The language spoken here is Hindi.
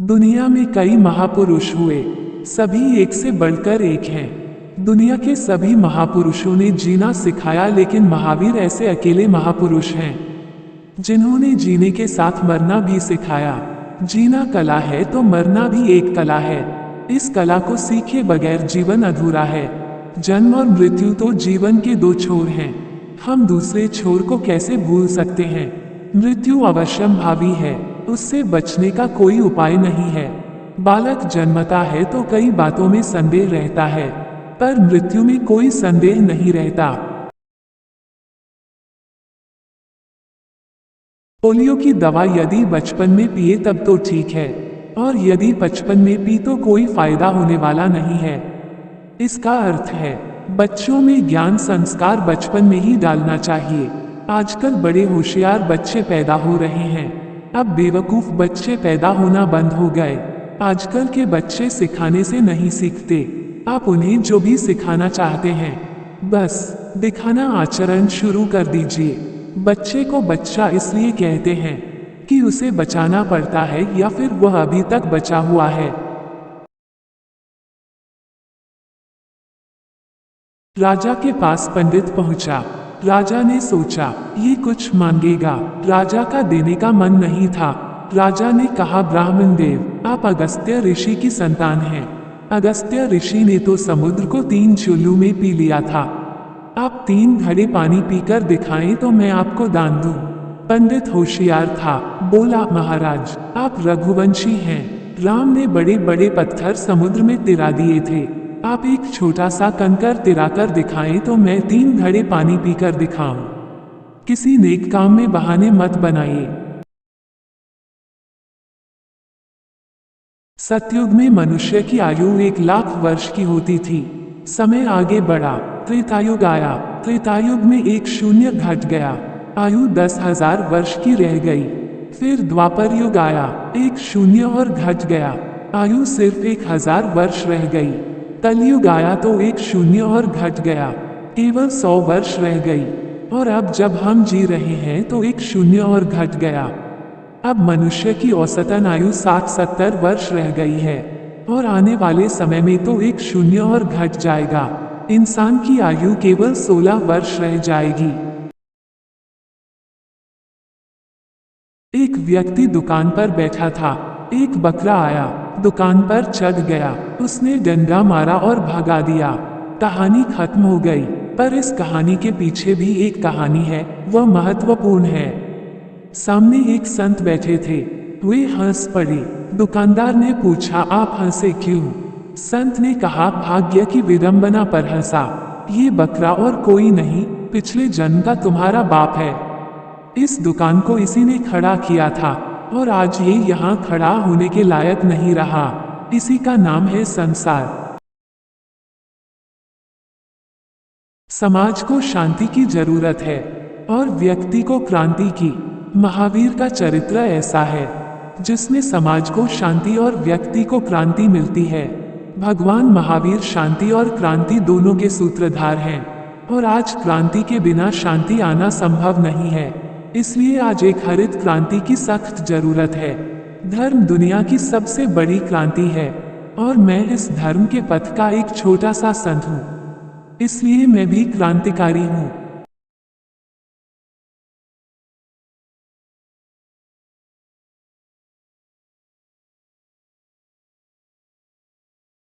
दुनिया में कई महापुरुष हुए, सभी एक से बढ़कर एक हैं। दुनिया के सभी महापुरुषों ने जीना सिखाया, लेकिन महावीर ऐसे अकेले महापुरुष हैं जिन्होंने जीने के साथ मरना भी सिखाया। जीना कला है तो मरना भी एक कला है। इस कला को सीखे बगैर जीवन अधूरा है। जन्म और मृत्यु तो जीवन के दो छोर हैं। हम दूसरे छोर को कैसे भूल सकते हैं? मृत्यु अवश्यंभावी है, उससे बचने का कोई उपाय नहीं है। बालक जन्मता है तो कई बातों में संदेह रहता है, पर मृत्यु में कोई संदेह नहीं रहता। पोलियो की दवा यदि बचपन में पिए तब तो ठीक है, और यदि बचपन में पी तो कोई फायदा होने वाला नहीं है। इसका अर्थ है बच्चों में ज्ञान संस्कार बचपन में ही डालना चाहिए। आजकल बड़े होशियार बच्चे पैदा हो रहे हैं, अब बेवकूफ बच्चे पैदा होना बंद हो गए। आजकल के बच्चे सिखाने से नहीं सीखते, आप उन्हें जो भी सिखाना चाहते हैं बस दिखाना आचरण शुरू कर दीजिए। बच्चे को बच्चा इसलिए कहते हैं कि उसे बचाना पड़ता है या फिर वह अभी तक बचा हुआ है। राजा के पास पंडित पहुंचा। राजा ने सोचा ये कुछ मांगेगा। राजा का देने का मन नहीं था। राजा ने कहा, ब्राह्मण देव, आप अगस्त्य ऋषि की संतान हैं। अगस्त्य ऋषि ने तो समुद्र को 3 चुल्लू में पी लिया था। आप 3 घड़े पानी पीकर दिखाएं तो मैं आपको दान दूं। पंडित होशियार था, बोला, महाराज आप रघुवंशी हैं। राम ने बड़े बड़े पत्थर समुद्र में तिरा दिए थे, आप एक छोटा सा कंकर तिराकर दिखाएं तो मैं 3 घड़े पानी पीकर दिखाऊं। किसी नेक काम में बहाने मत बनाइए। सतयुग में मनुष्य की आयु 1,00,000 वर्ष की होती थी। समय आगे बढ़ा, त्रेतायुग आया। त्रेतायुग में एक शून्य घट गया, आयु 10,000 वर्ष की रह गई। फिर द्वापर युग आया, एक शून्य और घट गया, आयु सिर्फ 1,000 वर्ष रह गई। कलयुग आया तो एक शून्य और घट गया, केवल 100 वर्ष रह गई। और अब जब हम जी रहे हैं तो एक शून्य और घट गया। अब मनुष्य की औसतन आयु 60-70 वर्ष रह गई है, और आने वाले समय में तो एक शून्य और घट जाएगा। इंसान की आयु केवल 16 वर्ष रह जाएगी। एक व्यक्ति दुकान पर बैठा था। एक बकरा आया, दुकान पर चढ़ गया, उसने डंडा मारा और भगा दिया। कहानी खत्म हो गई, पर इस कहानी के पीछे भी एक कहानी है, वह महत्वपूर्ण है। सामने एक संत बैठे थे, वे हंस पड़े। दुकानदार ने पूछा, आप हंसे क्यों? संत ने कहा, भाग्य की विडंबना पर हंसा। ये बकरा और कोई नहीं, पिछले जन्म का तुम्हारा बाप है। इस दुकान को इसी ने खड़ा किया था, और आज ये यहाँ खड़ा होने के लायक नहीं रहा। इसी का नाम है संसार। समाज को शांति की जरूरत है और व्यक्ति को क्रांति की। महावीर का चरित्र ऐसा है जिसमें समाज को शांति और व्यक्ति को क्रांति मिलती है। भगवान महावीर शांति और क्रांति दोनों के सूत्रधार हैं, और आज क्रांति के बिना शांति आना संभव नहीं है। इसलिए आज एक हरित क्रांति की सख्त जरूरत है। धर्म दुनिया की सबसे बड़ी क्रांति है, और मैं इस धर्म के पथ का एक छोटा सा संत हूँ, इसलिए मैं भी क्रांतिकारी हूँ।